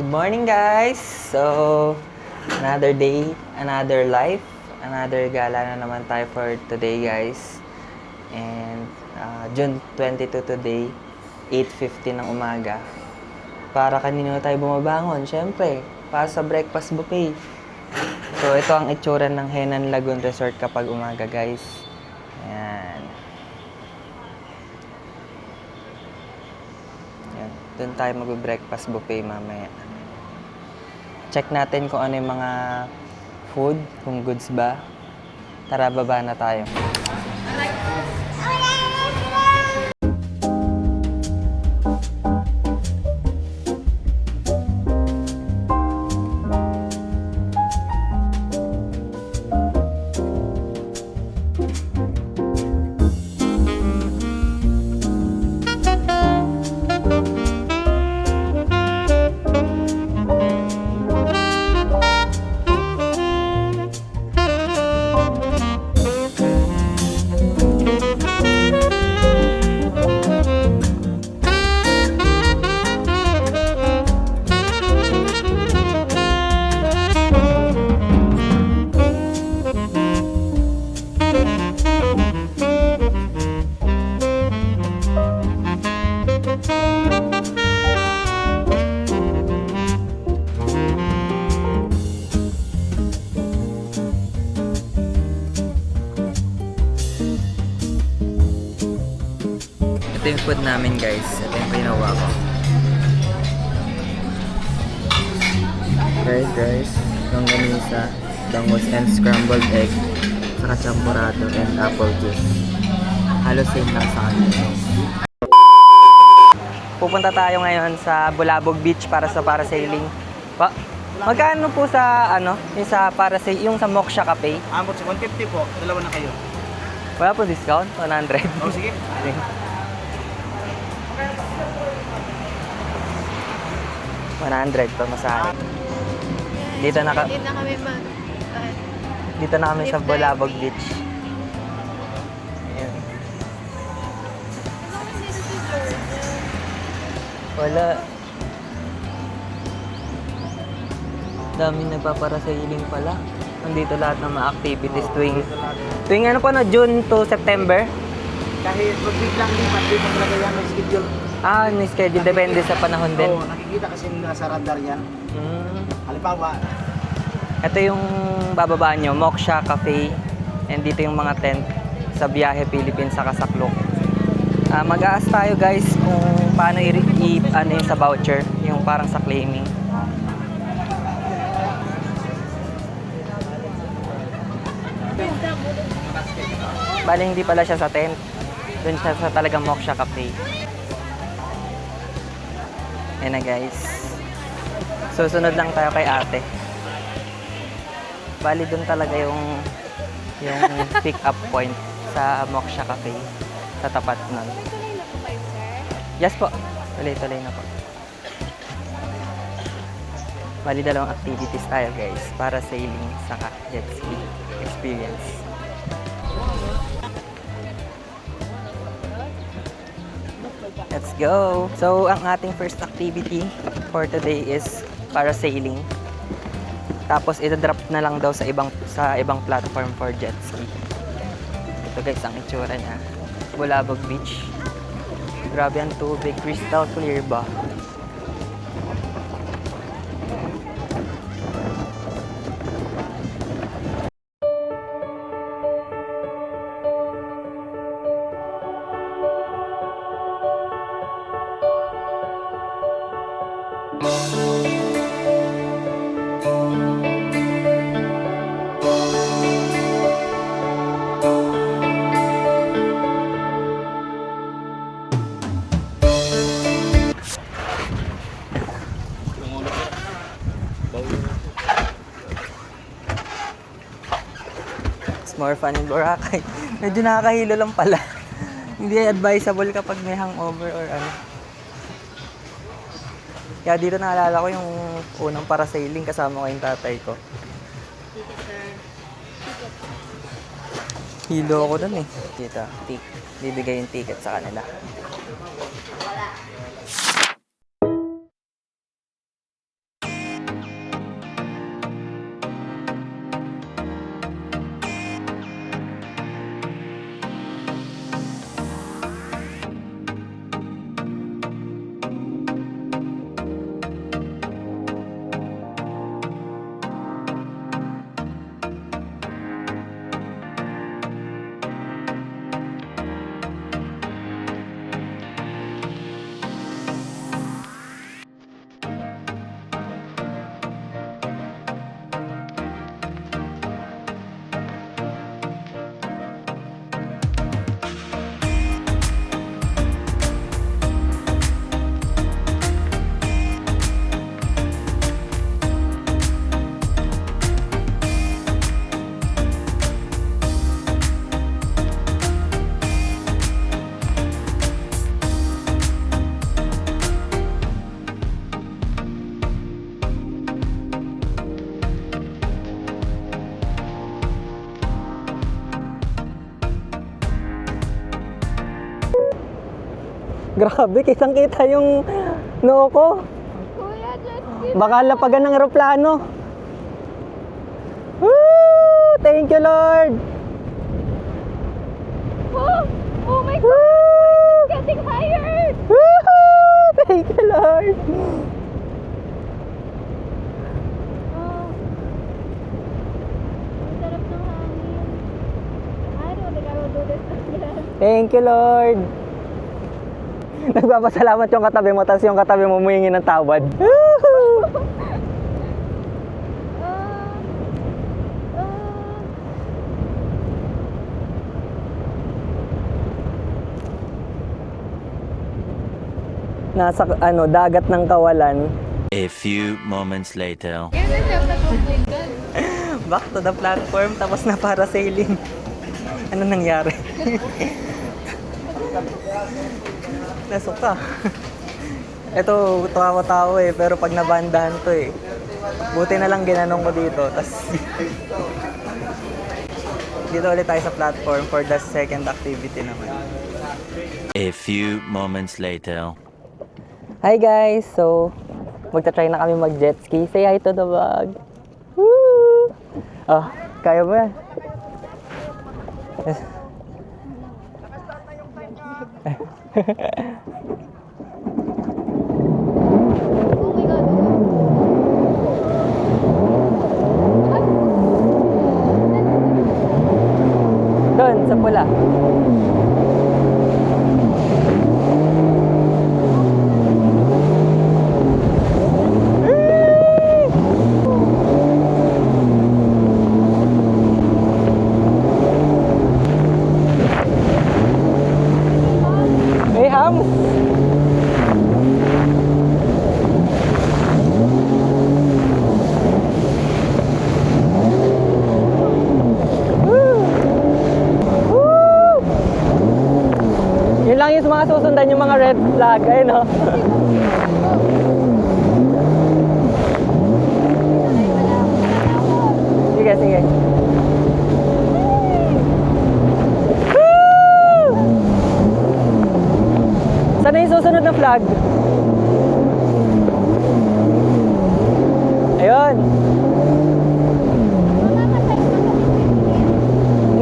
Good morning, guys! So, another day, another life, another gala na naman tayo for today, guys. And June 22 today, 8:50 ng umaga. Para kanino tayo bumabangon? Siyempre, para sa breakfast buffet. So, ito ang itsura ng Henan Lagoon Resort kapag umaga, guys. Ayan. Doon tayo mag-breakfast buffet mamaya. Check natin kung ano yung mga food, kung goods ba. Tara, baba na tayo. Ito yung food namin, guys. Ito yung ginawa ko. Fried rice, longganisa, bangus and scrambled egg, saka champurado and apple juice. Halos same lang sa kanila. Pupunta tayo ngayon sa Bulabog Beach para sa parasailing. Magkano po sa yung sa yung sa Moksha Cafe? Amot sa 150 po, dalawa na kayo. Wala po discount? 100. Oh, sige. 100 pa masahe. Dito na kami sa Bulabog Beach. Ayan. Wala. Daming nagpaparasailing pala. Nandito lahat ng mga activities tuwing ano pa na June to September. Kahit magbiglang lipat, di mo talaga yan may schedule. May schedule. Depende sa panahon din. Oo, nakikita kasi nila sa radar yan. Halimbawa, Ito yung bababaan nyo, Moksha Cafe. And dito yung mga tent sa Biyahe Philippines sa Kasaklok. Mag-aas tayo, guys, kung paano yung sa voucher, yung parang sa claiming. Bali, hindi pala siya sa tent. Doon siya sa talagang Moksha Cafe. Ayan na, guys. Susunod lang tayo kay ate. Bali, doon talaga yung pick up point sa Moksha Cafe. Sa tapat nun. Yes po. Tuloy-tuloy na po. Bali, dalawang activities tayo, guys. Para sailing saka jet ski experience. Let's go! So, ang ating first activity for today is parasailing. Tapos, ita-drop na lang daw sa ibang platform for jet ski. Ito, guys, ang itsura niya. Bulabog Beach. Grabe ang tubig. Crystal clear ba? It's more fun in Boracay. Medyo nakakahilo lang pala. Hindi advisable kapag may hangover or ano. Kaya dito naalala ko yung unang parasailing kasama ko yung tatay ko. Hilo ako dun eh. Kita, bibigay yung ticket sa kanila. Grabe, kitang-kita yung noo ko. Kuya, just give Baka lapagan ng eroplano. Woo! Thank you, Lord! Oh my God! It's getting higher! Woo! Thank you, Lord! Oh. Ang sarap ng hangin. I don't think I will do this again. Thank you, Lord! Nagpapasalamat yung katabi mo, tapos yung katabi mo humingi ng tawad. Woo! Nasa dagat ng Kawalan. A few moments later. Back to the platform, tapos na parasailing. Ano nangyari? Nasuka. Ito, tawa-tawa eh, pero pag nabandahan to eh. Buti na lang ginanong ko dito, tas dito ulit tayo sa platform for the second activity naman. A few moments later. Hi guys! So, magta-try na kami mag-jet ski. Say hi to the vlog. Woo! Oh, kaya mo yan. Oh my God. Doon, sa pula. Hey, Ham! Yun lang yung mga susundan yung mga red flag. Ayun o. Sige, sige. Woo! Saan na yung susunod na flag? Ayun.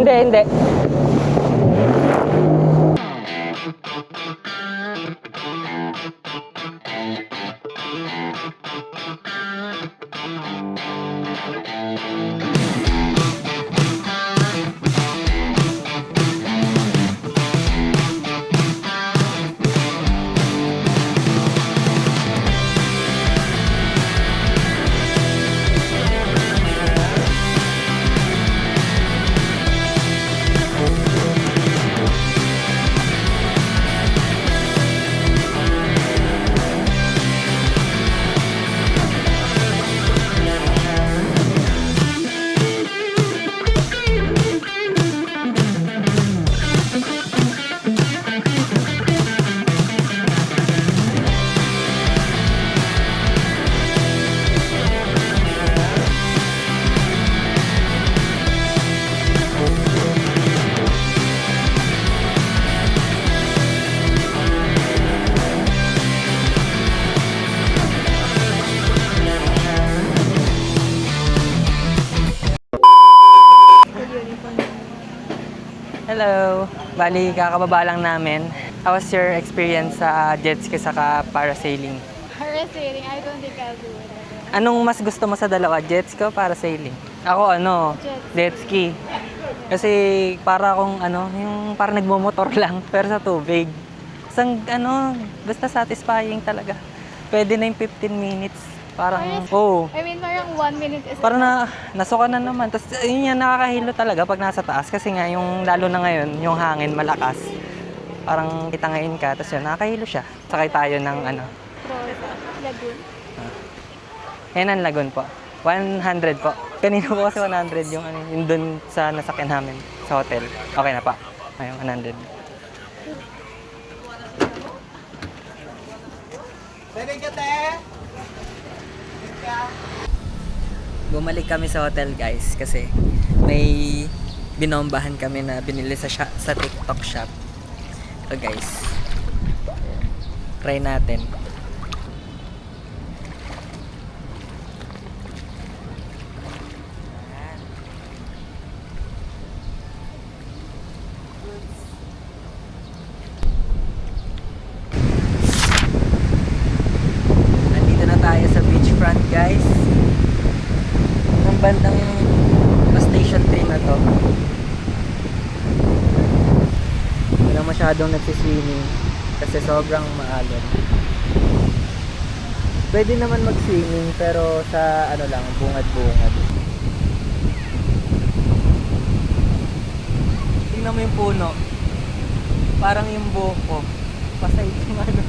Hindi, hindi. Hello! Bali, kakababa lang namin. How was your experience sa jet ski saka parasailing? Parasailing, I don't think I'll do it again. Anong mas gusto mo sa dalawa? Jet ski o parasailing? Ako jet ski. Kasi para akong yung para nagmomotor lang pero sa tubig. Isang basta satisfying talaga. Pwede na yung 15 minutes. Parang, I mean, parang 1 minute is parang nasuka na naman. Tapos yun yan, nakakahilo talaga pag nasa taas. Kasi nga, yung lalo na ngayon, yung hangin malakas. Parang kitangayin ka, tapos yun, nakakahilo siya. Sakay tayo ng Lagoon. Yan ang Lagoon po. 100 po. Kanina po kasi 100 yung yung dun sa nasakyan namin sa hotel. Okay na pa. Ayun, 100. Bumalik kami sa hotel guys kasi may binombahan kami na binili sa TikTok shop. So guys, Try natin. Nandito na tayo sa beachfront, guys. Ang bandang station 3 na to. Wala masyadong nagsiswimming kasi sobrang maalon. Pwede naman mag-swimming pero sa ano lang, bungad-bungad. Tingnan mo yung puno. Parang yung buhok ko. Pasay yung ano.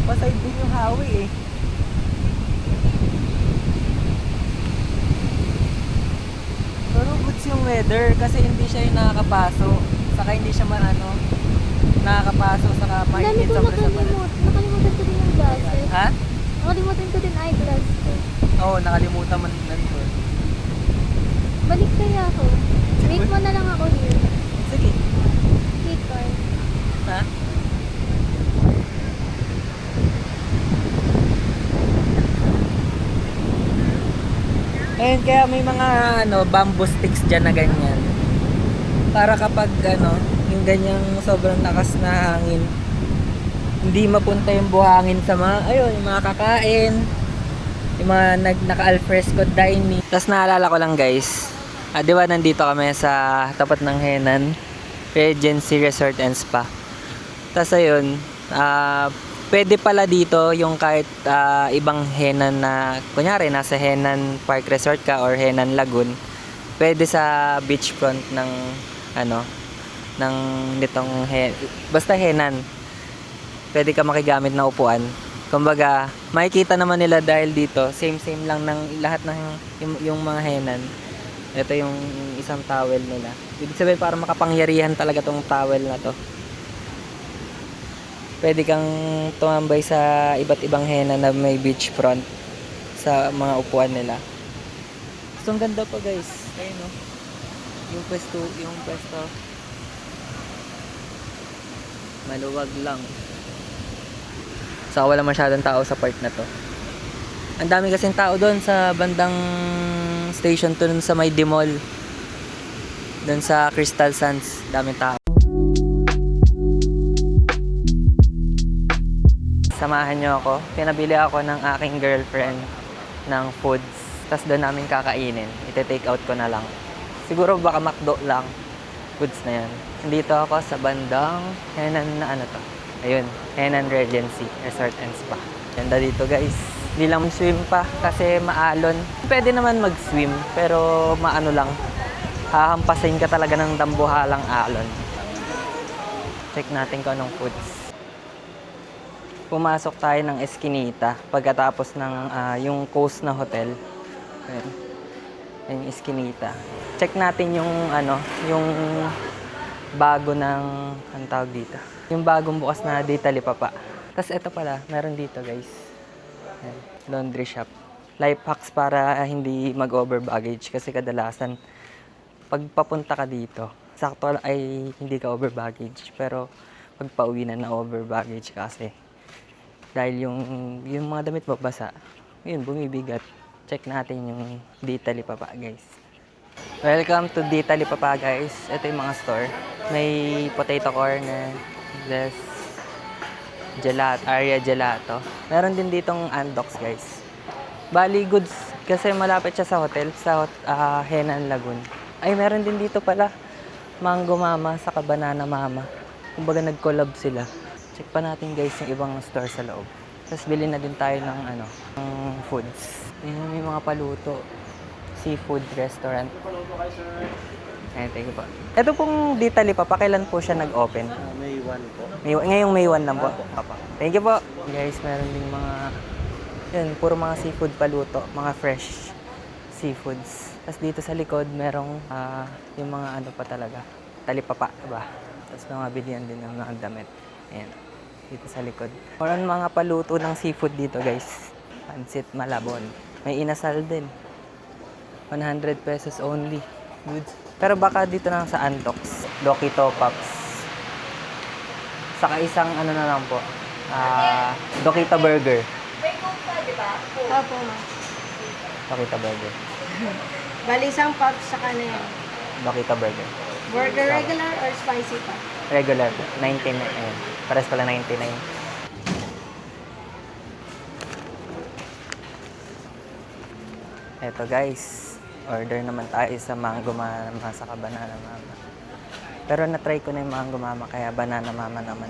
Pasay din yung hawi eh. Pero goods yung weather kasi hindi siya yung nakakapaso. Saka hindi siya nakakapaso. Saka Ang dami mainit ko sobra sa balat. nakalimutan ko din yung glasses. Ha? Nakalimutan ko din eyeglasses. Oo, nakalimutan mo nandun. Balik kaya ako. Wait mo na lang ako here. Sige. Wait car. Ha? Ayun, kaya may mga bamboo sticks dyan na ganyan. Para kapag yung ganyang sobrang lakas na hangin, hindi mapunta yung buhangin sa yung mga kakain, yung mga naka-alfresco dining. Tapos naalala ko lang guys, di ba nandito kami sa tapat ng Henan Regency Resort and Spa. Tapos ayun, pwede pala dito yung kahit ibang Henan na, kunyari nasa Henan Park Resort ka or Henan Lagoon, pwede sa beachfront ng ng nitong basta Henan, pwede ka makigamit na upuan. Kumbaga, makikita naman nila dahil dito, same lang ng lahat ng yung mga Henan. Ito yung isang towel nila. Ibig sabihin para makapangyarihan talaga tong towel na to. Pwede kang tumambay sa iba't ibang Henan na may beachfront sa mga upuan nila. So, ang ganda pa guys. Ayun o. Yung pwesto. Maluwag lang. So, wala masyadong tao sa part na to. Ang dami kasing tao doon sa bandang station to, sa may Dimol. Doon sa Crystal Sands. Daming tao. Samahan nyo ako. Pinabili ako ng aking girlfriend ng foods. Tapos doon namin kakainin. Ite-take out ko na lang. Siguro baka McDo lang. Goods na yan. Nandito ako sa bandang Henan na to. Ayun, Henan Regency Resort and Spa. Ganda dito guys. Hindi lang swim pa kasi maalon. Pwede naman mag-swim pero maano lang. Hahampasin ka talaga ng dambuhalang alon. Check natin kung anong foods. Pumasok tayo ng Eskinita pagkatapos ng yung Coast na hotel. Ayun. Ayun, Eskinita. Check natin yung yung bago ng anong tawag dito. Yung bagong bukas na Dita Lipapa. Tapos ito pala, meron dito guys. Ayan, laundry shop. Life hacks para hindi mag-over baggage kasi kadalasan pag papunta ka dito, sakto ay hindi ka over baggage pero pag pauwi na over baggage kasi dahil yung mga damit mo basa, yun bumibigat. Check natin yung Dita Lipapa guys. Welcome to Dita Lipapa guys. Ito yung mga store. May potato corner, this area gelato. Meron din ditong Andox guys. Bali goods kasi malapit siya sa hotel sa Henan Lagoon. Ay meron din dito pala Mango Mama sa Banana Mama. Kumbaga nag-collab sila. Check pa natin guys yung ibang store sa loob. Tapos bilhin na din tayo ng ng foods. Ayan, may mga paluto. Seafood restaurant. Ayan, thank you po. Ito pong Dita Lipapa, kailan po siya nag-open? May 1 po. Ngayong May 1 lang po. Thank you po. Guys, meron ding mga, yun, puro mga seafood paluto. Mga fresh seafoods. Tapos dito sa likod, merong yung mga pa talaga. Talipapa, diba? Tapos mga bilihan din ng mga damit. Ayan, dito sa likod. Meron mga paluto ng seafood dito guys. Pansit Malabon. May inasal din. 100 pesos only. Good. Pero baka dito na sa Antox. Loki Topaps. Saka isang ano na lang po. Dokita Burger. Opo, ma'am. Dokita Burger. Bali, isang pop sa kanila. Dokita Burger. Burger regular or spicy pa? Regular po. 99. Ayun. Pares pala 99. Eto guys. Order naman tayo sa Mango Mama saka Banana Mama. Pero na-try ko na yung Mango Mama kaya Banana Mama naman.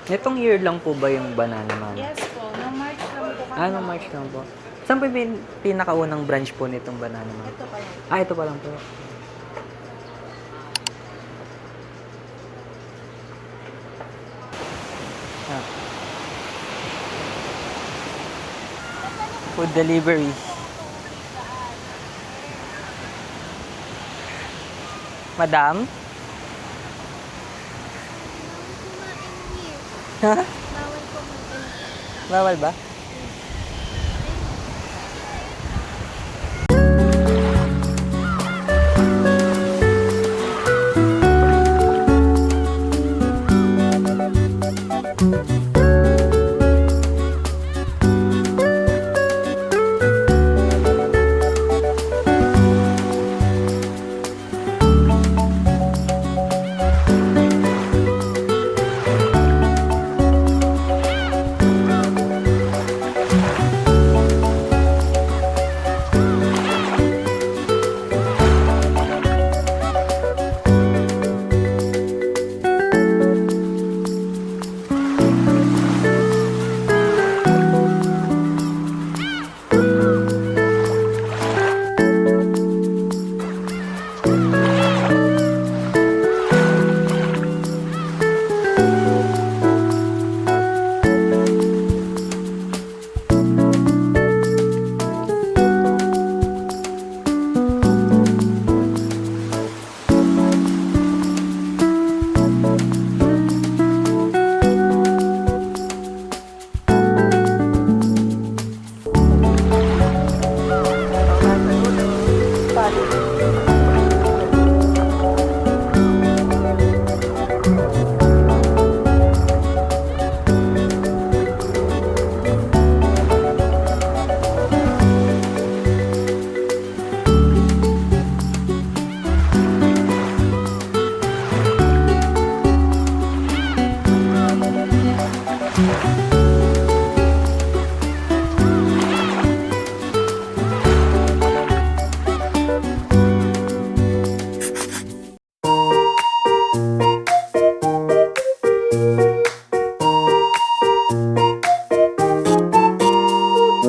Nitong year lang po ba yung Banana Mama? Yes po. No March lang po kami. No March lang po. Saan po yung pinakaunang branch po nitong Banana Mama? Ito pa yan. Ito pa lang po. Ah. Food delivery. Madam? Ha? Bawal po mag Bawal ba?